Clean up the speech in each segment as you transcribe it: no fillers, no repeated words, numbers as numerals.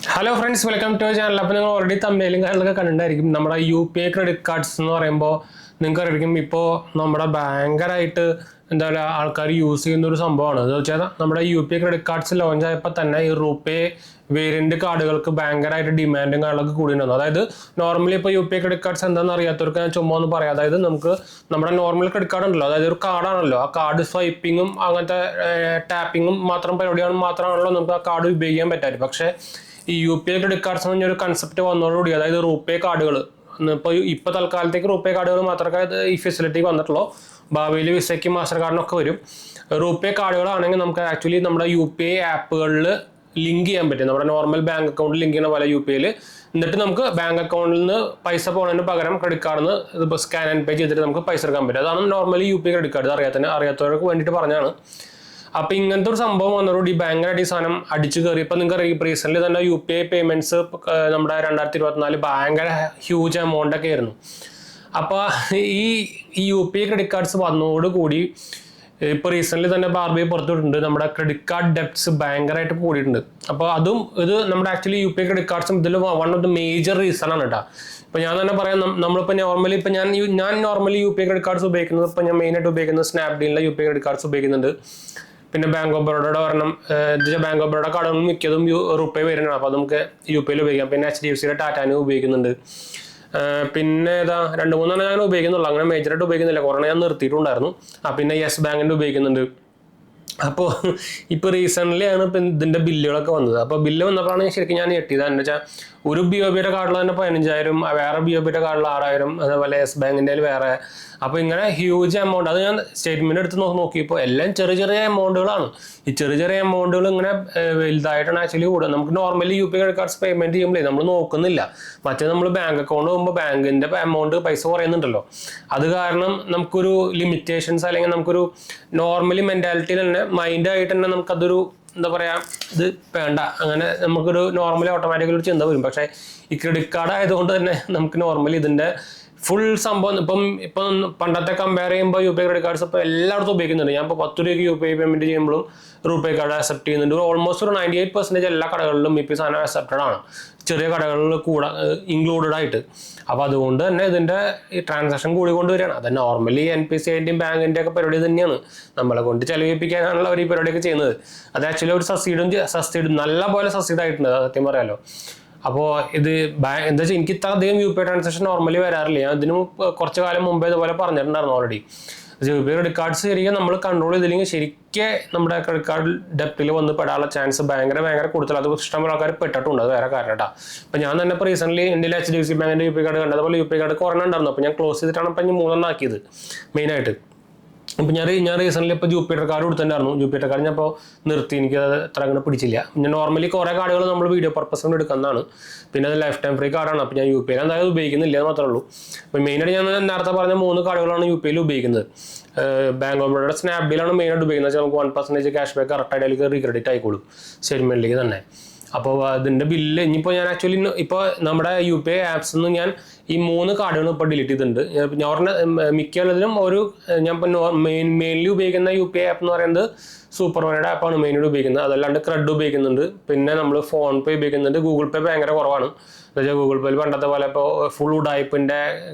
Hello friends, welcome to channel. അപ്പോൾ നിങ്ങൾ already തമ്മിലും കാര്യങ്ങളൊക്കെ കണ്ടിട്ടുണ്ടായിരിക്കും. നമ്മുടെ UPI ക്രെഡിറ്റ് കാർഡ്സ് എന്ന് പറയുമ്പോൾ നിങ്ങൾക്ക് അറിയാം, ഇപ്പോൾ നമ്മുടെ ഭയങ്കരമായിട്ട് എന്താ പറയുക ആൾക്കാർ യൂസ് ചെയ്യുന്ന ഒരു സംഭവമാണ്. എന്ന് വെച്ചാൽ നമ്മുടെ UPI ക്രെഡിറ്റ് കാർഡ്സ് ലോഞ്ച് ആയപ്പോൾ തന്നെ ഈ റൂപേ വേരിയന്റ് കാർഡുകൾക്ക് ഭയങ്കരമായിട്ട് ഡിമാൻഡും കാര്യങ്ങളൊക്കെ കൂടിയിട്ടുണ്ടായിരുന്നു. അതായത് നോർമലി ഇപ്പോൾ UPI ക്രെഡിറ്റ് കാർഡ്സ് എന്താണെന്ന് അറിയാത്തവർക്ക് ഞാൻ ചുമ്മാ ഒന്ന് പറയാം. അതായത് നമുക്ക് നമ്മുടെ നോർമൽ ക്രെഡിറ്റ് കാർഡ് ഉണ്ടല്ലോ, അതായത് ഒരു കാർഡാണല്ലോ, ആ കാർഡ് സ്വൈപ്പിങ്ങും അങ്ങനത്തെ ടാപ്പിങ്ങും മാത്രം പരിപാടിയാണ് മാത്രമാണല്ലോ നമുക്ക് ആ കാർഡ് ഉപയോഗിക്കാൻ പറ്റാറ്. പക്ഷേ ഈ UPI ക്രെഡിറ്റ് കാർഡ്സ് എന്ന് പറഞ്ഞൊരു കൺസെപ്റ്റ് വന്നതോടുകൂടി, അതായത് റൂപേ കാർഡുകൾ ഇപ്പോൾ തൽക്കാലത്തേക്ക് റൂപേ കാർഡുകൾ മാത്രമേ ഈ ഫെസിലിറ്റി വന്നിട്ടുള്ളൂ. ഭാവിയിൽ വിസയ്ക്കും മാസ്റ്റർ കാർഡിനൊക്കെ വരും. റൂപേ കാർഡുകളാണെങ്കിൽ നമുക്ക് ആക്ച്വലി നമ്മുടെ UPI ആപ്പുകളിൽ ലിങ്ക് ചെയ്യാൻ പറ്റും. നമ്മുടെ നോർമൽ ബാങ്ക് അക്കൗണ്ടിൽ ലിങ്ക് ചെയ്യുന്ന പോലെ UPIയിൽ, എന്നിട്ട് നമുക്ക് ബാങ്ക് അക്കൗണ്ടിൽ നിന്ന് പൈസ പോകുന്നതിന് പകരം ക്രെഡിറ്റ് കാർഡിൽ നിന്ന് ഇതിപ്പോൾ സ്കാൻ ആൻഡ് പേ ചെയ്തിട്ട് നമുക്ക് പൈസ എടുക്കാൻ പറ്റും. അതാണ് നോർമലി UPI ക്രെഡിറ്റ് കാർഡ്. അറിയാത്തവർക്ക് വേണ്ടിയിട്ട് പറഞ്ഞാണ്. അപ്പോൾ ഇങ്ങനത്തെ ഒരു സംഭവം വന്നതോടുകൂടി ഭയങ്കരമായിട്ട് ഈ സാധനം അടിച്ചു കയറി. ഇപ്പം നിങ്ങൾക്ക് റീസെൻ്റ് തന്നെ UPI പേയ്മെൻറ്റ്സ് നമ്മുടെ 2024 ഭയങ്കര ഹ്യൂജ് എമൗണ്ട് ഒക്കെ ആയിരുന്നു. അപ്പോൾ ഈ UPI ക്രെഡിറ്റ് കാർഡ്സ് വന്നതോടുകൂടി ഇപ്പോൾ റീസെൻ്റ് തന്നെ RBI പുറത്തുവിട്ടിട്ടുണ്ട്, നമ്മുടെ ക്രെഡിറ്റ് കാർഡ് ഡെപ്റ്റ്സ് ഭയങ്കരമായിട്ട് കൂടിയിട്ടുണ്ട്. അപ്പോൾ ഇത് നമ്മുടെ ആക്ച്വലി UPI ക്രെഡിറ്റ് കാർഡ്സും ഇതിൽ one of the major reason ആണ് കേട്ടോ. ഇപ്പോൾ ഞാൻ തന്നെ പറയാം, നമ്മളിപ്പോൾ നോർമലി ഞാൻ നോർമലി UPI ക്രെഡിറ്റ് കാർഡ്സ് ഉപയോഗിക്കുന്നത്, ഇപ്പോൾ ഞാൻ മെയിനായിട്ട് ഉപയോഗിക്കുന്നത് സ്നാപ്ഡീലിലെ UPI ക്രെഡിറ്റ് കാർഡ്സ് ഉപയോഗിക്കുന്നുണ്ട്. പിന്നെ ബാങ്ക് ഓഫ് ബറോഡയുടെ ഒരെണ്ണം, ബാങ്ക് ഓഫ് ബറോഡ കാർഡുകൾ മിക്കതും റൂപേ വരുന്നതാണ്. അപ്പോൾ നമുക്ക് UPIയിൽ ഉപയോഗിക്കാം. പിന്നെ HDFCയുടെ ടാറ്റാനും ഉപയോഗിക്കുന്നുണ്ട്. പിന്നെ 2-3 ഞാൻ ഉപയോഗിക്കുന്നുള്ളൂ, അങ്ങനെ മേജറായിട്ട് ഉപയോഗിക്കുന്നില്ല. കുറേ ഞാൻ നിർത്തിയിട്ടുണ്ടായിരുന്നു. പിന്നെ യെസ് ബാങ്കിൻ്റെ ഉപയോഗിക്കുന്നുണ്ട്. അപ്പോൾ ഇപ്പോൾ റീസെൻ്റ്ലി ആണ് ഇപ്പം ഇതിൻ്റെ ബില്ലുകളൊക്കെ വന്നത്. അപ്പോൾ ബില്ല് വന്നപ്പോഴാണ് ശരിക്കും ഞാൻ ഞെട്ടിയത്. എന്ന് വെച്ചാൽ ഒരു BOBയുടെ കാർഡിൽ തന്നെ 15,000, വേറെ BOBയുടെ കാർഡിൽ 6,000, അതേപോലെ യെസ് ബാങ്കിൻ്റെ വേറെ. അപ്പോൾ ഇങ്ങനെ ഹ്യൂജ് എമൗണ്ട്. അത് ഞാൻ സ്റ്റേറ്റ്മെൻറ്റ് എടുത്ത് നോക്കിയപ്പോൾ എല്ലാം ചെറിയ എമൗണ്ടുകളാണ്. ഈ ചെറിയ എമൗണ്ടുകൾ ഇങ്ങനെ വലുതായിട്ടാണ് ആക്ച്വലി കൂടുക. നമുക്ക് normally UPI credit cards payment ചെയ്യുമ്പോഴേ നമ്മൾ നോക്കുന്നില്ല. മറ്റേ നമ്മൾ ബാങ്ക് അക്കൗണ്ട് പോകുമ്പോൾ ബാങ്കിൻ്റെ എമൗണ്ട് പൈസ കുറയുന്നുണ്ടല്ലോ. അത് കാരണം നമുക്കൊരു ലിമിറ്റേഷൻസ്, അല്ലെങ്കിൽ നമുക്കൊരു നോർമലി മെൻറ്റാലിറ്റിയിൽ തന്നെ മൈൻഡായിട്ട് തന്നെ നമുക്കതൊരു എന്താ പറയുക, ഇത് വേണ്ട, അങ്ങനെ നമുക്കൊരു നോർമലി ഓട്ടോമാറ്റിക്കലി ഒരു ചിന്ത വരും. പക്ഷേ ഈ ക്രെഡിറ്റ് കാർഡ് ആയതുകൊണ്ട് തന്നെ നമുക്ക് നോർമലി ഇതിൻ്റെ ഫുൾ സംഭവം ഇപ്പം പണ്ടത്തെ കമ്പയർ ചെയ്യുമ്പോൾ UPI ക്രെഡിറ്റ് കാർഡ്സ് ഇപ്പോൾ എല്ലായിടത്തും ഉപയോഗിക്കുന്നുണ്ട്. ഞാൻ ഇപ്പോൾ 10 രൂപയ്ക്ക് UPI പേയ്മെൻറ്റ് ചെയ്യുമ്പോഴും റൂപേ കാർഡ് അക്സെപ്റ്റ് ചെയ്യുന്നുണ്ട്. ഓൾമോസ്റ്റ് ഒരു 98% എല്ലാ കടകളിലും ഇപ്പോൾ സാധനം അക്സെപ്റ്റഡ് ആണ്, ചെറിയ കടകളിൽ ഇൻക്ലൂഡഡ് ആയിട്ട്. അപ്പോൾ അതുകൊണ്ട് തന്നെ ഇതിൻ്റെ ഈ ട്രാൻസാക്ഷൻ കൂടിക്കൊണ്ട് വരികയാണ്. അത് നോർമലി NPCIൻ്റെയും ബാങ്കിൻ്റെ ഒക്കെ പരിപാടി തന്നെയാണ്. നമ്മളെ കൊണ്ട് ചെലവിപ്പിക്കാനുള്ള അവർ ഈ പരിപാടിയൊക്കെ ചെയ്യുന്നത്. അത് ആക്ച്വലി ഒരു സബ്സിഡി നല്ല പോലെ സബ്സിഡി ആയിട്ടുണ്ട്, സത്യം പറയാമല്ലോ. അപ്പോൾ ഇത് എന്താ വെച്ചാൽ എനിക്ക് ഇത്ര അധികം UPI ട്രാൻസാക്ഷൻ നോർമലി വരാറില്ല. ഞാൻ ഇതിന് കുറച്ച് കാലം മുമ്പേ ഇതുപോലെ പറഞ്ഞിട്ടുണ്ടായിരുന്നു ഓൾറെഡി. UPI ക്രെഡിറ്റ് കാർഡ്സ് ശരിക്കും നമ്മൾ കൺട്രോൾ ചെയ്തില്ലെങ്കിൽ ശരിക്കും നമ്മുടെ ക്രെഡിറ്റ് കാർഡ് ഡെപ്റ്റിൽ വന്ന് പെടാനുള്ള ചാൻസ് ഭയങ്കര കൂടുതൽ. അത് ഇഷ്ടംപോലെ ആൾക്കാർ പെട്ടിട്ടുണ്ട്, അത് വേറെ കാരണം കേട്ടോ. അപ്പോൾ ഞാൻ തന്നെ ഇപ്പോൾ റീസെൻ്റ്ലി എൻ്റെ HDFC ബാങ്കിൻ്റെ UPI കാർഡ് കണ്ടത്. അതുപോലെ UPI കാർഡ് കുറഞ്ഞ ഉണ്ടായിരുന്നു. അപ്പോൾ ഞാൻ ക്ലോസ് ചെയ്തിട്ടാണ് ഇപ്പം 3 ആക്കിയത് മെയിനായിട്ട്. അപ്പോൾ ഞാൻ റീസെൻ്റ്ലി ഇപ്പോൾ ജൂപ്പിറ്റർ കാർഡ് കൊടുത്തിട്ടുണ്ടായിരുന്നു. ജൂപ്പിറ്റർ കാർഡ് ഞാൻ ഇപ്പോൾ നിർത്തി, എനിക്കത് അത്ര അങ്ങനെ പിടിച്ചില്ല. ഞാൻ നോർമലി കുറേ കാർഡുകൾ നമ്മൾ വീഡിയോ പർപ്പസ് കൊണ്ട് എടുക്കുന്നതാണ്. പിന്നെ അത് ലൈഫ് ടൈം ഫ്രീ കാർഡാണ്. അപ്പോൾ ഞാൻ UPIയിൽ എന്തായാലും ഉപയോഗിക്കുന്നില്ല എന്ന് മാത്രമേ ഉള്ളൂ. അപ്പോൾ മെയിനായിട്ട് ഞാൻ നേരത്തെ പറഞ്ഞ 3 കാർഡുകളാണ് UPIയിൽ ഉപയോഗിക്കുന്നത്. ബാങ്ക് ഓഫ് ബറോഡയുടെ സ്നാപ്ഡീലാണ് മെയിനായിട്ട് ഉപയോഗിക്കുന്നത്. നമുക്ക് 1% ക്യാഷ് ബാക്ക് കറക്റ്റായിട്ട് അതിലേക്ക് റീക്രെഡിറ്റ് ആയിക്കോളും സ്റ്റേറ്റ്മെൻറ്റിലേക്ക് തന്നെ. അപ്പോൾ അതിൻ്റെ ബില്ല് ഇനിയിപ്പോൾ ഞാൻ ആക്ച്വലി ഇപ്പോൾ നമ്മുടെ UPI ആപ്സിൽ നിന്ന് ഞാൻ ഈ 3 കാർഡുകൾ ഇപ്പോൾ ഡിലീറ്റ് ചെയ്തിട്ടുണ്ട്. ഞാൻ പറഞ്ഞ മിക്കുള്ളതിലും ഞാൻ ഇപ്പോൾ മെയിൻലി ഉപയോഗിക്കുന്ന UPI ആപ്പ് എന്ന് പറയുന്നത് സൂപ്പർ മണിയുടെ ആപ്പാണ് മെയിനായിട്ട് ഉപയോഗിക്കുന്നത്. അതല്ലാണ്ട് ക്രെഡ് ഉപയോഗിക്കുന്നുണ്ട്. പിന്നെ നമ്മൾ ഫോൺ പേ ഉപയോഗിക്കുന്നുണ്ട്. ഗൂഗിൾ പേ ഭയങ്കര കുറവാണ്. എന്നുവെച്ചാൽ ഗൂഗിൾ പേയിൽ പണ്ടത്തെ പോലെ ഇപ്പോൾ ഫുൾ ഉഡായിപ്പിൻ്റെ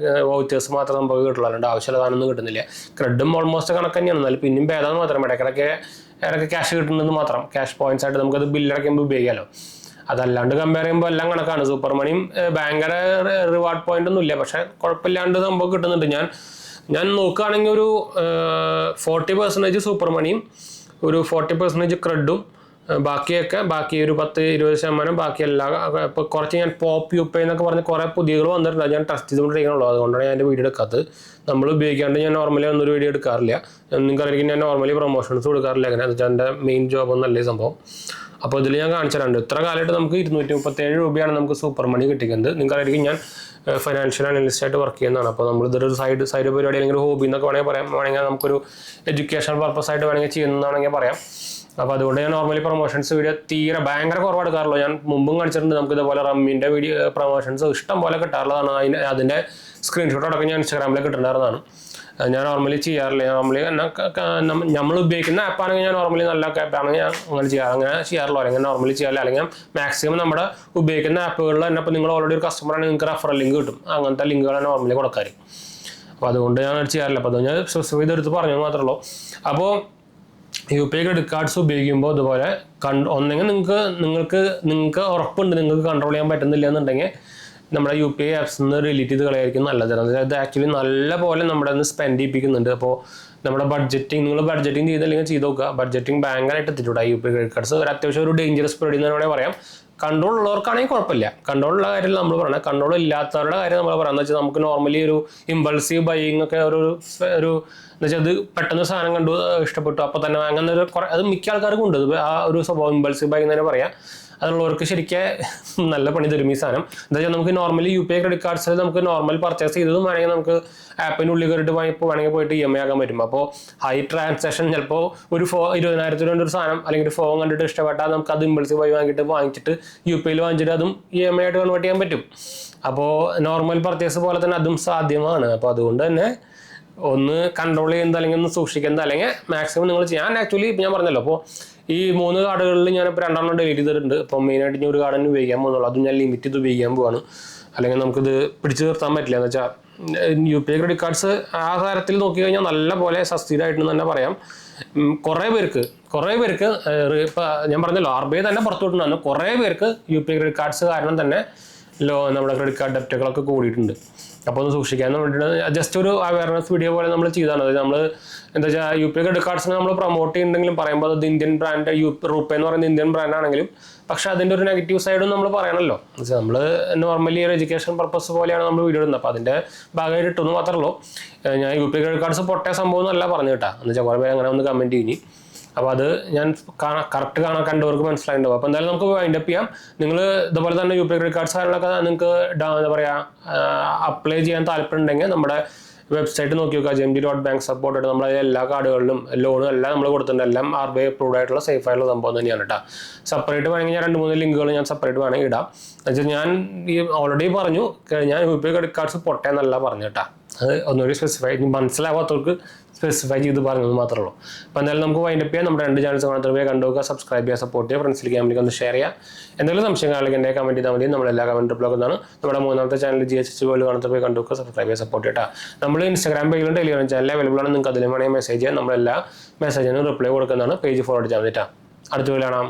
വൗച്ചേഴ്സ് മാത്രം നമുക്ക് കിട്ടുള്ളൂ, അല്ലാണ്ട് ആവശ്യമുള്ള സാധനമൊന്നും കിട്ടുന്നില്ല. ക്രെഡും ഓൾമോസ്റ്റ് കണക്ക് തന്നെയാണ്, എന്നാലും പിന്നെയും ഭേദം മാത്രം. ഇടയ്ക്കിടയ്ക്ക് ക്യാഷ് കിട്ടുന്നത് മാത്രം, ക്യാഷ് പോയിന്റ്സ് ആയിട്ട് നമുക്കത് ബില്ലടയ്ക്കുമ്പോൾ ഉപയോഗിക്കാമല്ലോ. അതല്ലാണ്ട് കമ്പയർ ചെയ്യുമ്പോൾ എല്ലാം കണക്കാണ്. സൂപ്പർ മണിയും ഭയങ്കര റിവാർഡ് പോയിന്റ് ഒന്നും ഇല്ല, പക്ഷേ കുഴപ്പമില്ലാണ്ട് സംഭവം കിട്ടുന്നുണ്ട്. ഞാൻ നോക്കുകയാണെങ്കിൽ ഒരു 40% സൂപ്പർ മണിയും ഒരു 40% ക്രെഡും ബാക്കി ഒരു 10-20% ബാക്കി എല്ലാം. ഇപ്പോൾ കുറച്ച് ഞാൻ പോപ്പ് UPI എന്നൊക്കെ പറഞ്ഞ് കുറേ പുതിയകൾ വന്നിട്ടുണ്ട്. ഞാൻ ടെസ്റ്റ് ചെയ്തുകൊണ്ടിരിക്കണുള്ളൂ, അതുകൊണ്ടാണ് ഞാൻ എൻ്റെ വീഡിയോ എടുക്കാത്തത്. നമ്മൾ ഉപയോഗിക്കാണ്ട് ഞാൻ നോർമലി ഒന്നൊരു വീഡിയോ എടുക്കാറില്ല. നിങ്ങൾക്കറിയാം, ഞാൻ നോർമലി പ്രൊമോഷൻസ് കൊടുക്കാറില്ല. അങ്ങനെ എന്ന് വെച്ചാൽ എൻ്റെ മെയിൻ ജോബ് ഒന്നല്ലേ സംഭവം. അപ്പോൾ ഇതിൽ ഞാൻ കാണിച്ചിട്ടുണ്ട്. ഇത്ര കാലമായിട്ട് നമുക്ക് 237 രൂപയാണ് നമുക്ക് സൂപ്പർ മണി കിട്ടിക്കുന്നത്. നിങ്ങൾക്കറിയാം, ഞാൻ ഫൈനാൻഷ്യൽ അനലിസ്റ്റായിട്ട് വർക്ക് ചെയ്യുന്നതാണ്. അപ്പോൾ നമ്മളിതൊരു സൈഡ് പരിപാടി അല്ലെങ്കിൽ ഹോബി എന്നൊക്കെ വേണമെങ്കിൽ നമുക്കൊരു എഡ്യൂക്കേഷൻ പർപ്പസ് ആയിട്ട് വേണമെങ്കിൽ ചെയ്യുന്നതാണെങ്കിൽ പറയാം. അപ്പോൾ അതുകൊണ്ട് ഞാൻ നോർമലി പ്രൊമോഷൻസ് വീഡിയോ ഭയങ്കര കുറവ് എടുക്കാറുള്ളൂ. ഞാൻ മുമ്പും കാണിച്ചിട്ടുണ്ട്. നമുക്ക് ഇതുപോലെ റമ്മിൻ്റെ വീഡിയോ പ്രൊമോഷൻസ് ഇഷ്ടം പോലെ കിട്ടാറുള്ളതാണ്. അതിൻ്റെ സ്ക്രീൻഷോട്ട് അടക്കം ഞാൻ ഇൻസ്റ്റാഗ്രാമിൽ കിട്ടുന്നുണ്ടായിരുന്നതാണ്. ഞാൻ നോർമലി ചെയ്യാറില്ല. നോർമലി നമ്മൾ ഉപയോഗിക്കുന്ന ആപ്പാണെങ്കിൽ ഞാൻ നോർമലി നല്ല ആപ്പാണെങ്കിൽ ഞാൻ അങ്ങനെ ചെയ്യാറുള്ളൂ. അല്ലെങ്കിൽ നോർമലി ചെയ്യാറില്ല. അല്ലെങ്കിൽ മാക്സിമം നമ്മുടെ ഉപയോഗിക്കുന്ന ആപ്പുകളിൽ തന്നെ ഇപ്പോൾ നിങ്ങൾ ഓൾറെഡി ഒരു കസ്റ്റമർ ആണെങ്കിൽ നിങ്ങൾക്ക് റെഫറൽ ലിങ്ക് കിട്ടും. അങ്ങനത്തെ ലിങ്കുകളാണ് നോർമലി കൊടുക്കാറ്. അപ്പോൾ അതുകൊണ്ട് ഞാൻ ചെയ്യാറില്ല. അപ്പോൾ അത് ഞാൻ സ്പെസിഫൈ ചെയ്തെടുത്ത് പറഞ്ഞത് മാത്രമേ ഉള്ളൂ. അപ്പോൾ UPI ക്രെഡിറ്റ് കാർഡ്സ് ഉപയോഗിക്കുമ്പോൾ ഇതുപോലെ ഒന്നെങ്കിൽ നിങ്ങൾക്ക് ഉറപ്പുണ്ട് നിങ്ങൾക്ക് കൺട്രോൾ ചെയ്യാൻ പറ്റുന്നില്ല എന്നുണ്ടെങ്കിൽ നമ്മുടെ UPI ആപ്സിൽ നിന്ന് ഡിലീറ്റ് ചെയ്ത് കളയായിരിക്കും നല്ലത്. അതായത് ആക്ച്വലി നല്ല പോലെ നമ്മുടെ ഒന്ന് സ്പെൻഡ് ചെയ്യിപ്പിക്കുന്നുണ്ട്. അപ്പോൾ നമ്മുടെ നിങ്ങൾ ബഡ്ജറ്റിംഗ് ചെയ്തില്ലെങ്കിൽ ചെയ്ത് നോക്കുക. ബഡ്ജറ്റിംഗ് ഭയങ്കരമായിട്ട് എത്തിയിട്ടുണ്ട് UPI ക്രെഡിറ്റ് കാർഡ്സ്. ഒരു അത്യാവശ്യം ഒരു ഡേഞ്ചറസ് പരിപാടി എന്ന് വേണമെങ്കിൽ പറയാം. കൺട്രോൾ ഉള്ളവർക്കാണെങ്കിൽ കുഴപ്പമില്ല. കൺട്രോൾ ഉള്ള കാര്യം നമ്മൾ പറയണം. കൺട്രോൾ ഇല്ലാത്തവരുടെ കാര്യം നമ്മൾ പറയാം. എന്ന് വെച്ചാൽ നമുക്ക് നോർമലി ഒരു ഇമ്പൾസീവ് ബൈയിങ് ഒക്കെ ഒരു എന്ന് വെച്ചാൽ അത് പെട്ടെന്ന് സാധനം കണ്ടു ഇഷ്ടപ്പെട്ടു അപ്പോൾ തന്നെ അങ്ങനെ അത് മിക്ക ആൾക്കാർക്കും ഉണ്ട് ആ ഒരു സ്വഭാവം. ഇമ്പൾസീവ് ബൈ എന്ന് തന്നെ പറയാം. അതുള്ളവർക്ക് ശരിക്കും നല്ല പണി തരും ഈ സാധനം. എന്താ വെച്ചാൽ നമുക്ക് നോർമലി UPI ക്രെഡിറ്റ് കാർഡ്സിൽ നമുക്ക് നോർമൽ പർച്ചേസ് ചെയ്തതും വേണമെങ്കിൽ നമുക്ക് ആപ്പിൻ്റെ ഉള്ളിൽ കയറിയിട്ട് വേണമെങ്കിൽ പോയിട്ട് EMI ആക്കാൻ പറ്റും. അപ്പോൾ ഹൈ ട്രാൻസാക്ഷൻ ചിലപ്പോൾ ഒരു 20,000 ഒരു സാധനം അല്ലെങ്കിൽ ഒരു ഫോൺ കണ്ടിട്ട് ഇഷ്ടപ്പെട്ടാൽ നമുക്ക് അത് ഇമ്പൾസീവ് ബൈ വാങ്ങിച്ചിട്ട് UPIയിൽ വാങ്ങിച്ചിട്ട് അതും EMI ആയിട്ട് കൺവേർട്ട് ചെയ്യാൻ പറ്റും. അപ്പോൾ നോർമൽ പർച്ചേസ് പോലെ തന്നെ അതും സാധ്യമാണ്. അപ്പോൾ അതുകൊണ്ട് തന്നെ ഒന്ന് കൺട്രോൾ ചെയ്യുന്നത് അല്ലെങ്കിൽ ഒന്ന് സൂക്ഷിക്കുന്നത് അല്ലെങ്കിൽ മാക്സിമം നിങ്ങൾ ചെയ്യാൻ. ആക്ച്വലി ഞാൻ പറഞ്ഞല്ലോ അപ്പോൾ ഈ 3 കാർഡുകളിൽ ഞാനിപ്പോൾ 2 ഡിലീറ്റ് ചെയ്തിട്ടുണ്ട്. ഇപ്പോൾ മെയിനായിട്ട് ഇനി ഒരു കാർഡിന് ഉപയോഗിക്കാൻ പോകുന്നുള്ളൂ. അതും ഞാൻ ലിമിറ്റ് ചെയ്ത് ഉപയോഗിക്കാൻ പോവാണ്. അല്ലെങ്കിൽ നമുക്കിത് പിടിച്ചു നിർത്താൻ പറ്റില്ല. എന്ന് വെച്ചാൽ UPI ക്രെഡിറ്റ് കാർഡ്സ് ആ കാര്യത്തിൽ നോക്കി കഴിഞ്ഞാൽ നല്ല പോലെ സസ്റ്റീഡായിട്ടെന്ന് തന്നെ പറയാം. കുറേ പേർക്ക് ഇപ്പം ഞാൻ പറഞ്ഞല്ലോ RBI തന്നെ പുറത്തു വിട്ടുണ്ടായിരുന്നു. കുറേ പേർക്ക് UPI ക്രെഡിറ്റ് കാർഡ്സ് കാരണം തന്നെ നമ്മുടെ ക്രെഡിറ്റ് കാർഡ് ഡെപ്റ്റുകളൊക്കെ കൂടിയിട്ടുണ്ട്. അപ്പോൾ ഒന്ന് സൂക്ഷിക്കാൻ വേണ്ടിയിട്ട് ജസ്റ്റ് ഒരു അവയർനെസ് വീഡിയോ പോലെ നമ്മൾ ചെയ്താണ്. അതായത് നമ്മൾ എന്താ വെച്ചാൽ UPI ക്രെഡിറ്റ് കാർഡ്സിനെ നമ്മൾ പ്രൊമോട്ട് ചെയ്യുന്നുണ്ടെങ്കിലും പറയുമ്പോൾ അത് ഇന്ത്യൻ ബ്രാൻഡ് റൂപേ എന്ന് പറയുന്നത് ഇന്ത്യൻ ബ്രാൻഡ് ആണെങ്കിലും പക്ഷേ അതിൻ്റെ ഒരു നെഗറ്റീവ് സൈഡും നമ്മൾ പറയണമല്ലോ. എന്ന് വെച്ചാൽ നമ്മൾ നോർമലി ഒരു എഡ്യൂക്കേഷൻ പർപ്പസ് പോലെയാണ് നമ്മൾ വീഡിയോ ഇടുന്നത്. അപ്പോൾ അതിൻ്റെ ഭാഗമായിട്ട് ഇട്ടൊന്നും മാത്രമേ ഉള്ളൂ. ഞാൻ UPI ക്രെഡിറ്റ് കാർഡ്സ് പൊട്ടയ സംഭവം എന്നല്ല പറഞ്ഞു കേട്ടാ. എന്ന് വെച്ചാൽ കുറേ പേര് അങ്ങനെ ഒന്ന് കമൻറ്റ് ചെയ്യും. അപ്പോൾ അത് ഞാൻ കറക്റ്റ് കണ്ടവർക്ക് മനസ്സിലായിട്ടുണ്ടാവും. അപ്പോൾ എന്തായാലും നമുക്ക് വൈൻഡപ്പ് ചെയ്യാം. നിങ്ങൾ ഇതുപോലെ തന്നെ UPI ക്രെഡിറ്റ് കാർഡ്സ് കാര്യങ്ങളൊക്കെ നിങ്ങൾക്ക് എന്താ പറയുക അപ്ലൈ ചെയ്യാൻ താല്പര്യം ഉണ്ടെങ്കിൽ നമ്മുടെ വെബ്സൈറ്റ് നോക്കി നോക്കുക. GMT.bank സപ്പോർട്ട് നമ്മളെ എല്ലാ കാർഡുകളിലും ലോണും എല്ലാം നമ്മൾ കൊടുത്തിട്ടുണ്ട്. എല്ലാം RBI അപ്രൂവ്ഡ് ആയിട്ടുള്ള സേഫ് ആയിട്ടുള്ള സംഭവം തന്നെയാണ് കേട്ടോ. സെപ്പറേറ്റ് വേണമെങ്കിൽ ഞാൻ 2-3 ലിങ്കുകൾ ഞാൻ സെപ്പറേറ്റ് വേണമെങ്കിൽ ഇടാം. എന്നുവെച്ചാൽ ഞാൻ ഓൾറെഡി പറഞ്ഞു ഞാൻ UPI ക്രെഡിറ്റ് കാർഡ്സ് പൊട്ടയെന്നല്ല പറഞ്ഞു കേട്ടോ. അത് ഒന്നുകൂടി സ്പെസിഫൈ മനസ്സിലാവാത്തവർക്ക് സ്പെസിഫൈ ചെയ്ത് പറഞ്ഞത് മാത്രമേ ഉള്ളൂ. അപ്പോൾ എന്തായാലും നമുക്ക് വൈൻഡപ്പ് ചെയ്യാം. നമ്മുടെ 2 ചാനൽസ് കാണാത്തവരെ കണ്ടുപോകുക, സബ്സ്ക്രൈബ് ചെയ്യുക, സപ്പോർട്ട് ചെയ്യുക, ഫ്രണ്ട്സിലേക്ക് ഫാമിലിക്ക് ഒന്ന് ഷെയർ ചെയ്യുക. എന്തെങ്കിലും സംശയം കാണണമെങ്കിൽ എൻ്റെ കമൻറ്റ് ചെയ്താൽ മതി. നമ്മളെല്ലാ കമൻറ്റ് റിപ്ലൈ ഒക്കെയാണ്. നമ്മുടെ 3ാമത്തെ ചാനൽ GHH വേൾഡ് കാണാത്തവരെ കണ്ടുപോകുക, സബ്സ്ക്രൈബ് ചെയ്യുക, സപ്പോർട്ട് ചെയ്യുക. നമ്മൾ Instagram പേജിലും ടെലിഗ്രാം ചാനൽ അവൈലബിൾ ആണ്. നിങ്ങൾക്ക് അതിലും വേണമെങ്കിൽ മെസ്സേജ് ചെയ്യാം. നമ്മളെല്ലാ മെസ്സേജിനും റിപ്ലൈ കൊടുക്കുന്നതാണ്. പേജ് ഫോളോ ചെയ്യാൻ വേണ്ടിയിട്ടാണ്. അടുത്ത വീഡിയോ കാണാം.